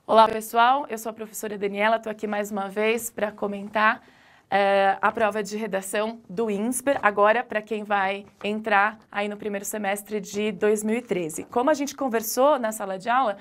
Olá pessoal, eu sou a professora Daniela, estou aqui mais uma vez para comentar a prova de redação do INSPER, agora para quem vai entrar aí no primeiro semestre de 2013. Como a gente conversou na sala de aula,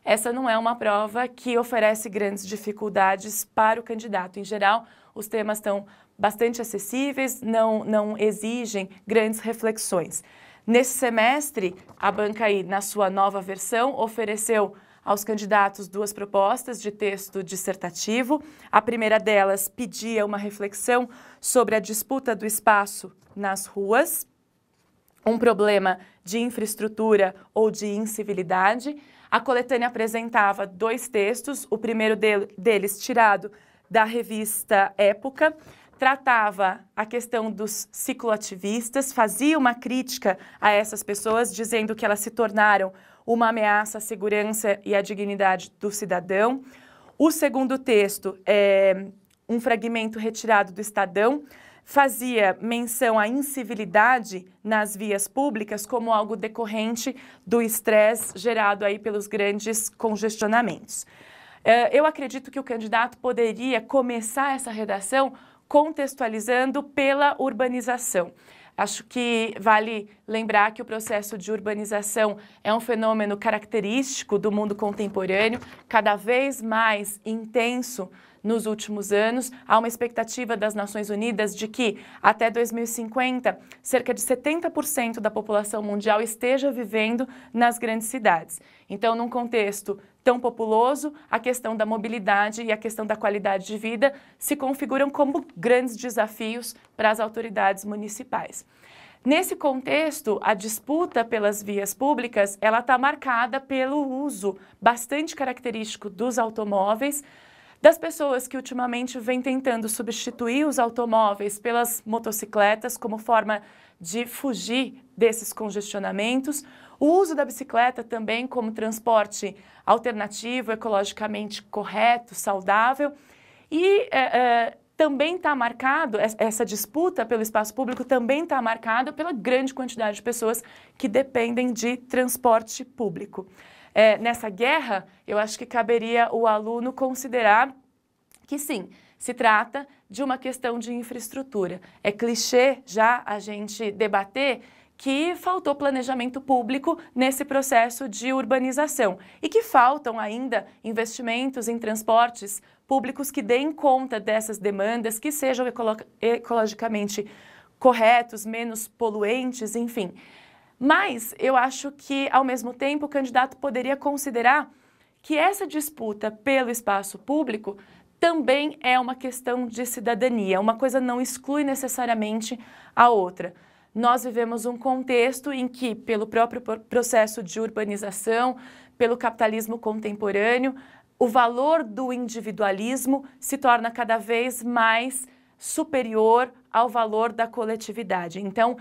essa não é uma prova que oferece grandes dificuldades para o candidato. Em geral, os temas estão bastante acessíveis, não exigem grandes reflexões. Nesse semestre, a banca aí, na sua nova versão, ofereceu aos candidatos duas propostas de texto dissertativo. A primeira delas pedia uma reflexão sobre a disputa do espaço nas ruas, um problema de infraestrutura ou de incivilidade. A coletânea apresentava dois textos, o primeiro deles tirado da revista Época, tratava a questão dos cicloativistas, fazia uma crítica a essas pessoas, dizendo que elas se tornaram uma ameaça à segurança e à dignidade do cidadão. O segundo texto, um fragmento retirado do Estadão, fazia menção à incivilidade nas vias públicas como algo decorrente do estresse gerado aí pelos grandes congestionamentos. Eu acredito que o candidato poderia começar essa redação contextualizando pela urbanização. Acho que vale lembrar que o processo de urbanização é um fenômeno característico do mundo contemporâneo, cada vez mais intenso nos últimos anos. Há uma expectativa das Nações Unidas de que, até 2050, cerca de 70% da população mundial esteja vivendo nas grandes cidades. Então, num contexto tão populoso, a questão da mobilidade e a questão da qualidade de vida se configuram como grandes desafios para as autoridades municipais. Nesse contexto, a disputa pelas vias públicas, ela está marcada pelo uso bastante característico dos automóveis, das pessoas que ultimamente vêm tentando substituir os automóveis pelas motocicletas como forma de fugir desses congestionamentos, o uso da bicicleta também como transporte alternativo, ecologicamente correto, saudável, e também está marcado, essa disputa pelo espaço público também está marcada pela grande quantidade de pessoas que dependem de transporte público. Nessa guerra, eu acho que caberia o aluno considerar que sim, se trata de uma questão de infraestrutura. É clichê já a gente debater que faltou planejamento público nesse processo de urbanização e que faltam ainda investimentos em transportes públicos que deem conta dessas demandas, que sejam ecologicamente corretos, menos poluentes, enfim. Mas eu acho que, ao mesmo tempo, o candidato poderia considerar que essa disputa pelo espaço público também é uma questão de cidadania. Uma coisa não exclui necessariamente a outra. Nós vivemos um contexto em que, pelo próprio processo de urbanização, pelo capitalismo contemporâneo, o valor do individualismo se torna cada vez mais superior ao valor da coletividade. Então,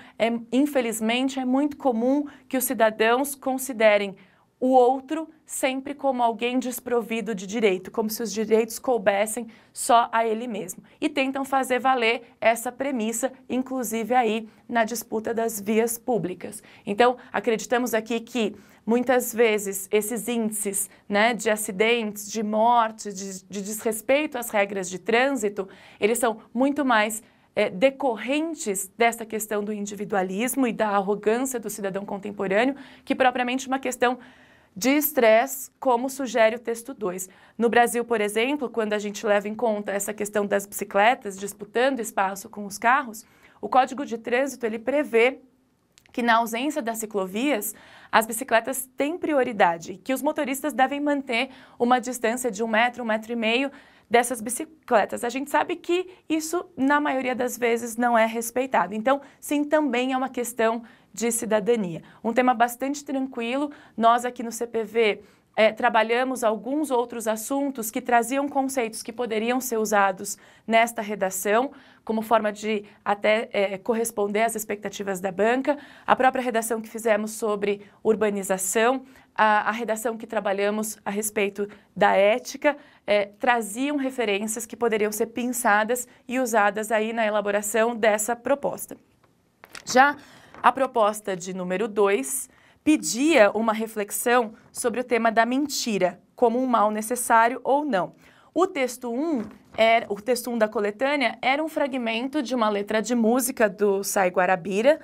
infelizmente, é muito comum que os cidadãos considerem o outro sempre como alguém desprovido de direito, como se os direitos coubessem só a ele mesmo. E tentam fazer valer essa premissa, inclusive aí na disputa das vias públicas. Então, acreditamos aqui que muitas vezes esses índices, né, de acidentes, de mortes, de desrespeito às regras de trânsito, eles são muito mais decorrentes dessa questão do individualismo e da arrogância do cidadão contemporâneo, que propriamente uma questão de estresse, como sugere o texto 2. No Brasil, por exemplo, quando a gente leva em conta essa questão das bicicletas disputando espaço com os carros, o Código de Trânsito ele prevê que na ausência das ciclovias, as bicicletas têm prioridade, que os motoristas devem manter uma distância de 1 metro, 1,5 metro dessas bicicletas. A gente sabe que isso, na maioria das vezes, não é respeitado. Então, sim, também é uma questão de cidadania. Um tema bastante tranquilo. Nós aqui no CPV trabalhamos alguns outros assuntos que traziam conceitos que poderiam ser usados nesta redação, como forma de até corresponder às expectativas da banca. A própria redação que fizemos sobre urbanização, a redação que trabalhamos a respeito da ética, traziam referências que poderiam ser pensadas e usadas aí na elaboração dessa proposta. Já a proposta de número 2 pedia uma reflexão sobre o tema da mentira, como um mal necessário ou não. O texto 1 da coletânea era um fragmento de uma letra de música do Sai Guarabira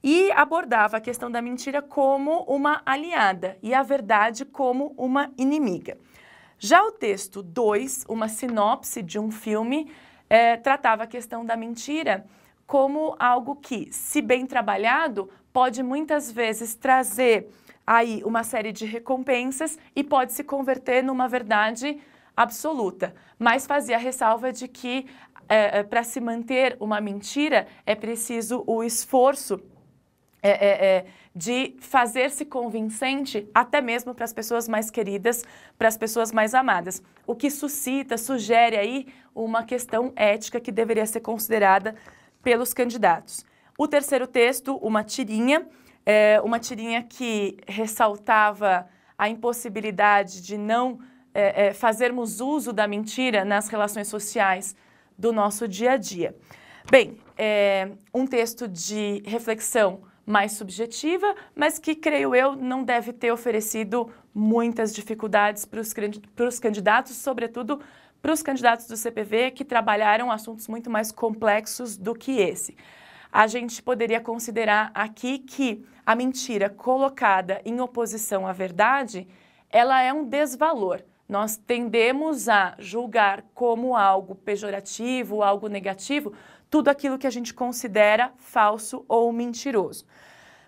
e abordava a questão da mentira como uma aliada e a verdade como uma inimiga. Já o texto 2, uma sinopse de um filme, tratava a questão da mentira como algo que, se bem trabalhado, pode muitas vezes trazer aí uma série de recompensas e pode se converter numa verdade absoluta, mas fazia a ressalva de que para se manter uma mentira é preciso o esforço de fazer-se convincente até mesmo para as pessoas mais queridas, para as pessoas mais amadas, o que sugere aí uma questão ética que deveria ser considerada pelos candidatos. O terceiro texto, uma tirinha que ressaltava a impossibilidade de não fazermos uso da mentira nas relações sociais do nosso dia a dia. Bem, um texto de reflexão mais subjetiva, mas que, creio eu, não deve ter oferecido muitas dificuldades para os candidatos, sobretudo para os candidatos do CPV que trabalharam assuntos muito mais complexos do que esse. A gente poderia considerar aqui que a mentira colocada em oposição à verdade, ela é um desvalor. Nós tendemos a julgar como algo pejorativo, algo negativo, tudo aquilo que a gente considera falso ou mentiroso.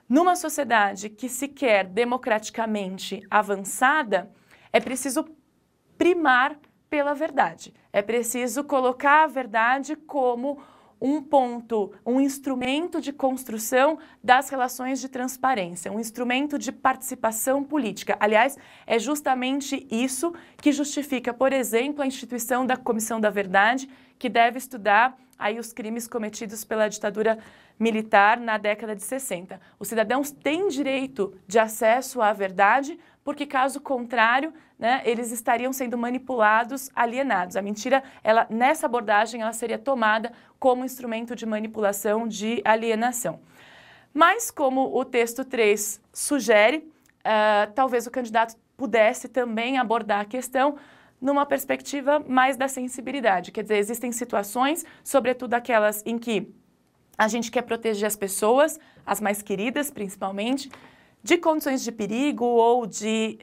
Numa sociedade que se quer democraticamente avançada, é preciso primar pela verdade. É preciso colocar a verdade como um ponto, um instrumento de construção das relações de transparência, um instrumento de participação política. Aliás, é justamente isso que justifica, por exemplo, a instituição da Comissão da Verdade, que deve estudar aí os crimes cometidos pela ditadura militar na década de 60. Os cidadãos têm direito de acesso à verdade, porque caso contrário, né, eles estariam sendo manipulados, alienados. A mentira, nessa abordagem, ela seria tomada como instrumento de manipulação, de alienação. Mas, como o texto 3 sugere, talvez o candidato pudesse também abordar a questão numa perspectiva mais da sensibilidade. Quer dizer, existem situações, sobretudo aquelas em que a gente quer proteger as pessoas, as mais queridas principalmente, de condições de perigo ou de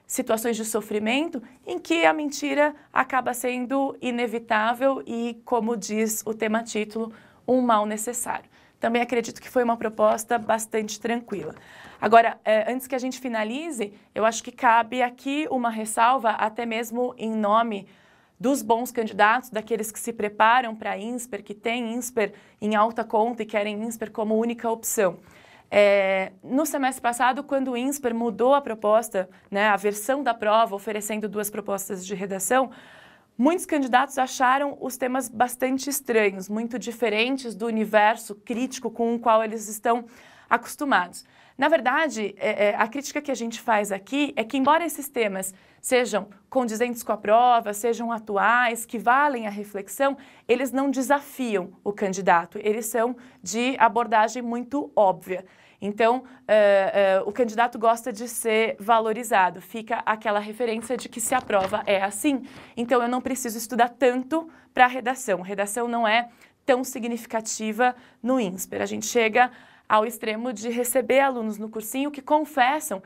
situações de sofrimento em que a mentira acaba sendo inevitável e, como diz o tema-título, um mal necessário. Também acredito que foi uma proposta bastante tranquila. Agora, antes que a gente finalize, eu acho que cabe aqui uma ressalva, até mesmo em nome dos bons candidatos, daqueles que se preparam para a INSPER, que têm INSPER em alta conta e querem INSPER como única opção. No semestre passado, quando o INSPER mudou a proposta, né, a versão da prova, oferecendo 2 propostas de redação, muitos candidatos acharam os temas bastante estranhos, muito diferentes do universo crítico com o qual eles estão acostumados. Na verdade, a crítica que a gente faz aqui é que, embora esses temas sejam condizentes com a prova, sejam atuais, que valem a reflexão, eles não desafiam o candidato, eles são de abordagem muito óbvia. Então, o candidato gosta de ser valorizado, fica aquela referência de que se a prova é assim, então eu não preciso estudar tanto para a redação. Redação não é tão significativa no INSPER. A gente chega ao extremo de receber alunos no cursinho que confessam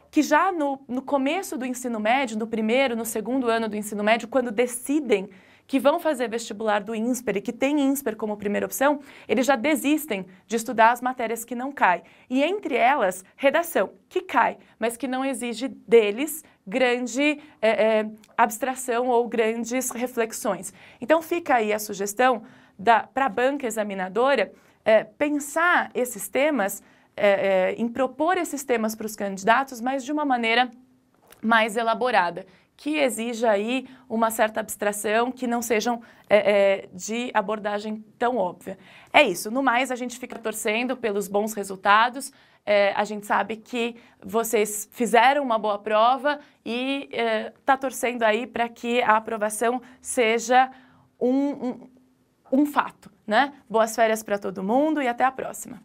que já no começo do ensino médio, no primeiro, no segundo ano do ensino médio, quando decidem que vão fazer vestibular do INSPER e que tem INSPER como primeira opção, eles já desistem de estudar as matérias que não caem. E entre elas, redação, que cai, mas que não exige deles grande abstração ou grandes reflexões. Então fica aí a sugestão para a banca examinadora pensar esses temas, em propor esses temas para os candidatos, mas de uma maneira mais elaborada, que exija aí uma certa abstração, que não sejam de abordagem tão óbvia. É isso, no mais a gente fica torcendo pelos bons resultados, a gente sabe que vocês fizeram uma boa prova e está torcendo aí para que a aprovação seja um fato, né? Boas férias para todo mundo e até a próxima.